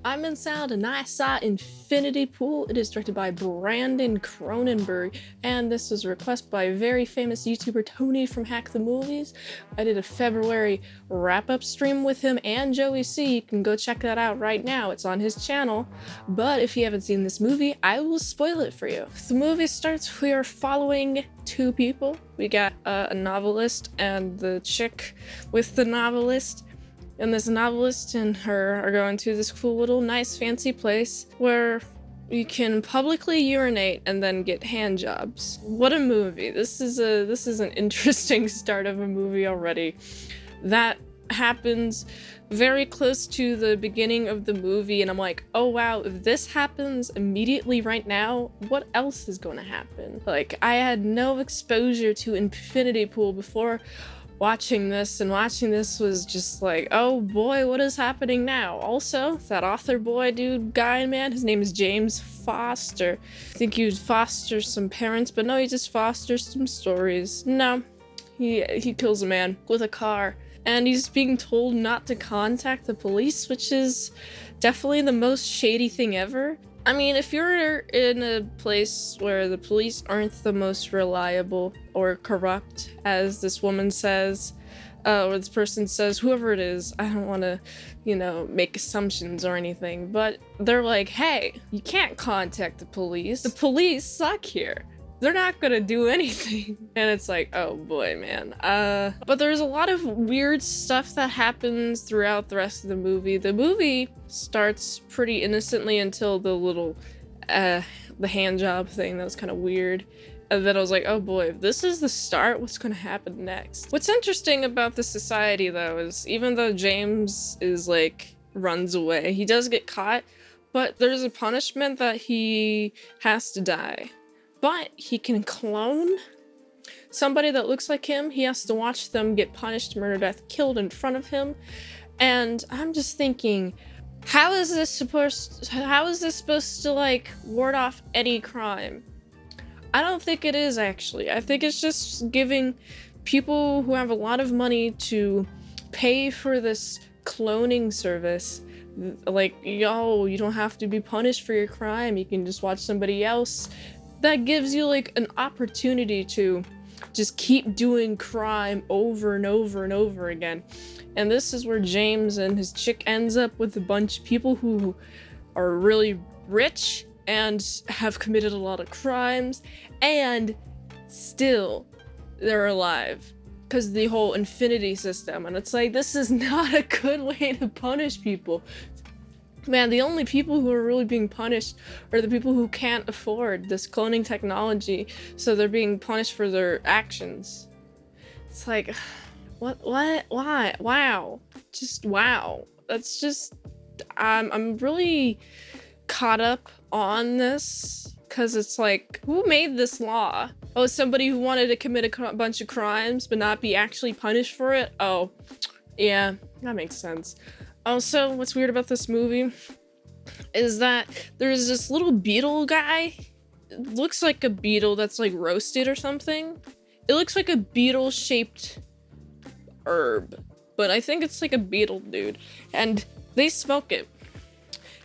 I'm in sound and I saw Infinity Pool. It is directed by Brandon Cronenberg, and this was a request by a very famous YouTuber Tony from Hack the Movies. I did a February wrap-up stream with him and Joey C. You can go check that out right now. It's on his channel. But if you haven't seen this movie, I will spoil it for you. The movie starts, we are following two people. We got a novelist and the chick with the novelist. And this novelist and her are going to this cool little nice fancy place where you can publicly urinate and then get hand jobs. What a movie. This is an interesting start of a movie already. That happens very close to the beginning of the movie, and I'm like, oh wow, if this happens immediately right now, what else is going to happen? Like, I had no exposure to Infinity Pool before watching this, and watching this was just like, oh boy, what is happening now? Also, that author boy dude guy, man, his name is James Foster. I think he would foster some parents, but no, he just fosters some stories. No, he kills a man with a car, and he's being told not to contact the police, which is definitely the most shady thing ever. I mean, if you're in a place where the police aren't the most reliable or corrupt, as this woman says, or this person says, whoever it is, I don't want to, make assumptions or anything, but they're like, hey, you can't contact the police. The police suck here. They're not gonna do anything. And it's like, oh boy, man. But there's a lot of weird stuff that happens throughout the rest of the movie. The movie starts pretty innocently until the little, the hand job thing. That was kind of weird. And then I was like, oh boy, if this is the start, what's gonna happen next? What's interesting about the society though is even though James is like, runs away, he does get caught, but there's a punishment that he has to die. But he can clone somebody that looks like him. He has to watch them get punished, murder, death, killed in front of him. And I'm just thinking, how is this supposed to like ward off any crime? I don't think it is, actually. I think it's just giving people who have a lot of money to pay for this cloning service. Like, yo, you don't have to be punished for your crime. You can just watch somebody else. That gives you like an opportunity to just keep doing crime over and over and over again. And this is where James and his chick ends up with a bunch of people who are really rich and have committed a lot of crimes, and still they're alive because the whole infinity system. And it's like, this is not a good way to punish people. Man, the only people who are really being punished are the people who can't afford this cloning technology, so they're being punished for their actions. It's like, what, why, wow, just wow. That's just, I'm really caught up on this, because it's like, who made this law? Oh, somebody who wanted to commit a bunch of crimes but not be actually punished for it? Oh, yeah, that makes sense. Also, what's weird about this movie is that there's this little beetle guy. It looks like a beetle that's like roasted or something. It looks like a beetle-shaped herb, but I think it's like a beetle dude. And they smoke it.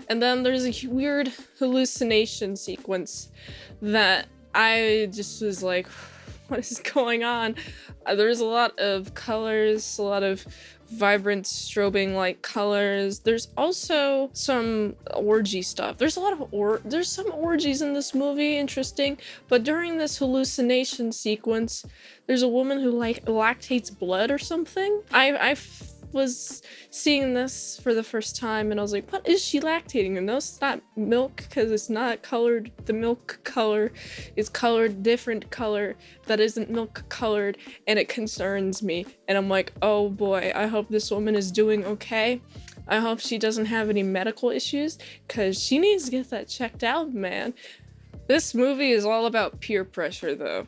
And then there's a weird hallucination sequence that I just was like, what is going on? There's a lot of colors, a lot of vibrant strobing light colors. There's also some orgy stuff. There's a lot of there's some orgies in this movie, interesting, but during this hallucination sequence, there's a woman who like lactates blood or something. I was seeing this for the first time and I was like, what is she lactating? And no, it's not milk, because it's not colored. The milk color is colored different color that isn't milk colored, and it concerns me. And I'm like, oh boy, I hope this woman is doing okay. I hope she doesn't have any medical issues, because she needs to get that checked out, man. This movie is all about peer pressure though.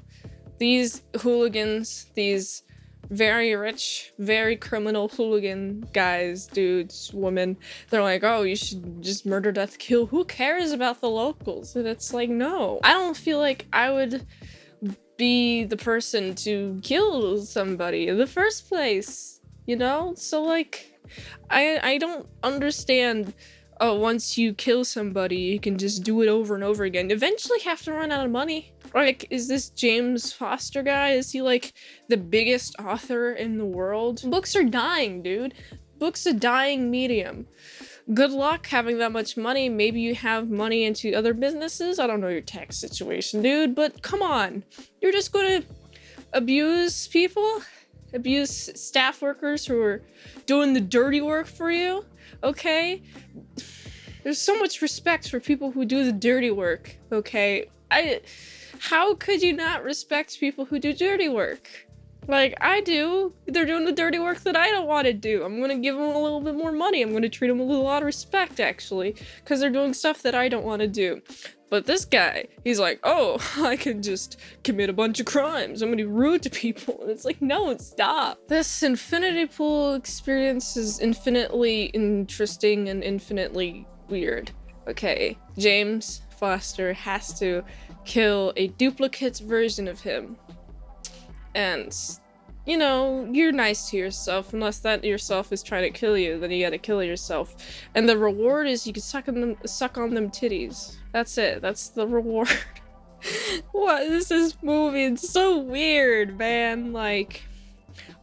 These hooligans, these very rich, very criminal hooligan guys, dudes, women, they're like, oh, you should just murder, death, kill. Who cares about the locals? And it's like, no. I don't feel like I would be the person to kill somebody in the first place, you know? So like, I don't understand oh, once you kill somebody, you can just do it over and over again. Eventually have to run out of money. Like, is this James Foster guy? Is he like the biggest author in the world? Books are dying, dude. Books a dying medium. Good luck having that much money. Maybe you have money into other businesses. I don't know your tax situation, dude, but come on. You're just gonna abuse people? Abuse staff workers who are doing the dirty work for you? Okay? There's so much respect for people who do the dirty work, okay? How could you not respect people who do dirty work? Like, I do. They're doing the dirty work that I don't want to do. I'm gonna give them a little bit more money. I'm gonna treat them with a lot of respect, actually, because they're doing stuff that I don't want to do. But this guy, he's like, oh, I can just commit a bunch of crimes. I'm gonna be rude to people. And it's like, no, stop. This infinity pool experience is infinitely interesting and infinitely weird. Okay, James Foster has to kill a duplicate version of him. And, you know, you're nice to yourself. Unless that yourself is trying to kill you, then you gotta kill yourself. And the reward is you can suck on them titties. That's it. That's the reward. What is this movie? It's so weird, man. Like,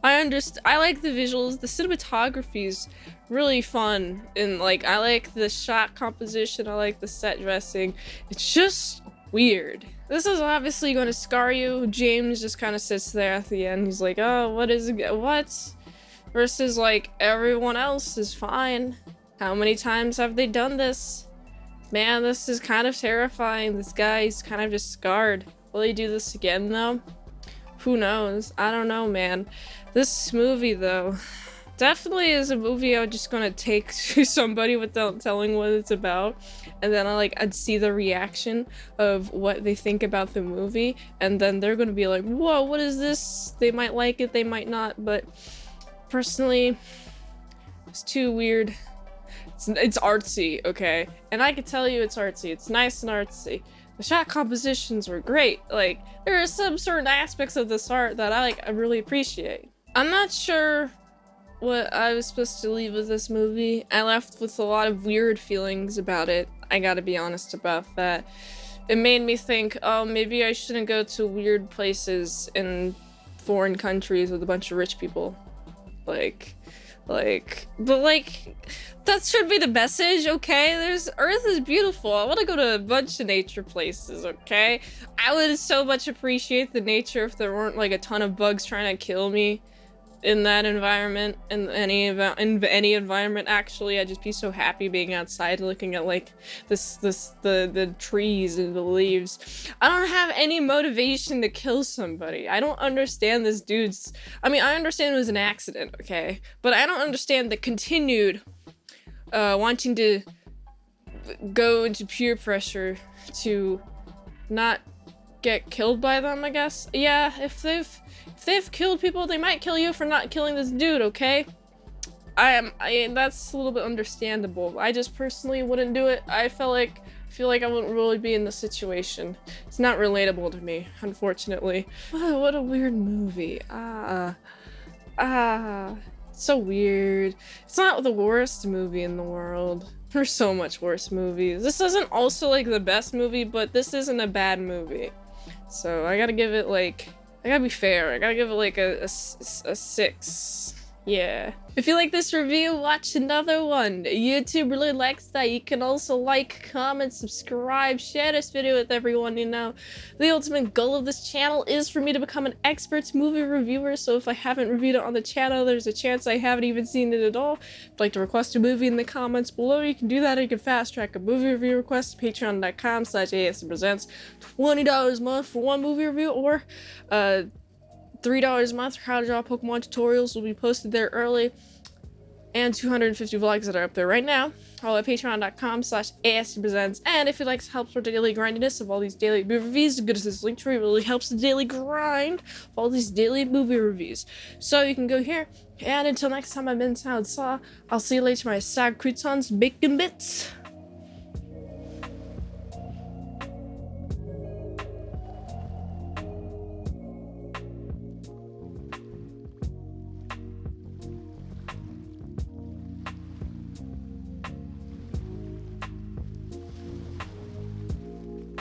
I like the visuals. The cinematography's really fun. And, like, I like the shot composition. I like the set dressing. It's just weird. This is obviously going to scar you. James just kind of sits there at the end. He's like, oh, what is it? What? Versus, like, everyone else is fine. How many times have they done this? Man, this is kind of terrifying. This guy's kind of just scarred. Will he do this again, though? Who knows? I don't know, man. This movie, though, definitely is a movie I'm just gonna take to somebody without telling what it's about, and then I'd see the reaction of what they think about the movie, and then they're gonna be like, whoa, what is this? They might like it, they might not, but personally, it's too weird. It's artsy, okay? And I can tell you it's artsy. It's nice and artsy. The shot compositions were great. Like, there are some certain aspects of this art that I really appreciate. I'm not sure what I was supposed to leave with this movie. I left with a lot of weird feelings about it. I gotta be honest about that. It made me think, oh, maybe I shouldn't go to weird places in foreign countries with a bunch of rich people. That should be the message, okay? Earth is beautiful. I want to go to a bunch of nature places, okay? I would so much appreciate the nature if there weren't like a ton of bugs trying to kill me in that environment, in any environment. Actually, I'd just be so happy being outside looking at like the trees and the leaves. I don't have any motivation to kill somebody. I don't understand this dude's, I mean, I understand it was an accident, okay? But I don't understand the continued wanting to go into peer pressure to not get killed by them, I guess. Yeah, if they've killed people, they might kill you for not killing this dude, okay? That's a little bit understandable. I just personally wouldn't do it. I feel like I wouldn't really be in the situation. It's not relatable to me, unfortunately. What a weird movie. So weird. It's not the worst movie in the world. There's so much worse movies. This isn't also like the best movie, but this isn't a bad movie. So I gotta give it like, I gotta be fair. I gotta give it like a 6. Yeah. If you like this review, watch another one. YouTube really likes that. You can also like, comment, subscribe, share this video with everyone you know. The ultimate goal of this channel is for me to become an expert movie reviewer, so if I haven't reviewed it on the channel, there's a chance I haven't even seen it at all. If you'd like to request a movie in the comments below, you can do that, or you can fast track a movie review request to patreon.com/ASMpresents. $20 a month for one movie review, or $3 a month for how to draw Pokemon tutorials will be posted there early, and 250 vlogs that are up there right now, all at patreon.com/ASMpresents. And if you'd like to help with the daily grindiness of all these daily movie reviews, go to this link tree. It really helps the daily grind of all these daily movie reviews. So you can go here, and until next time, I've been Salad Saw. I'll see you later, my sad croutons, bacon bits.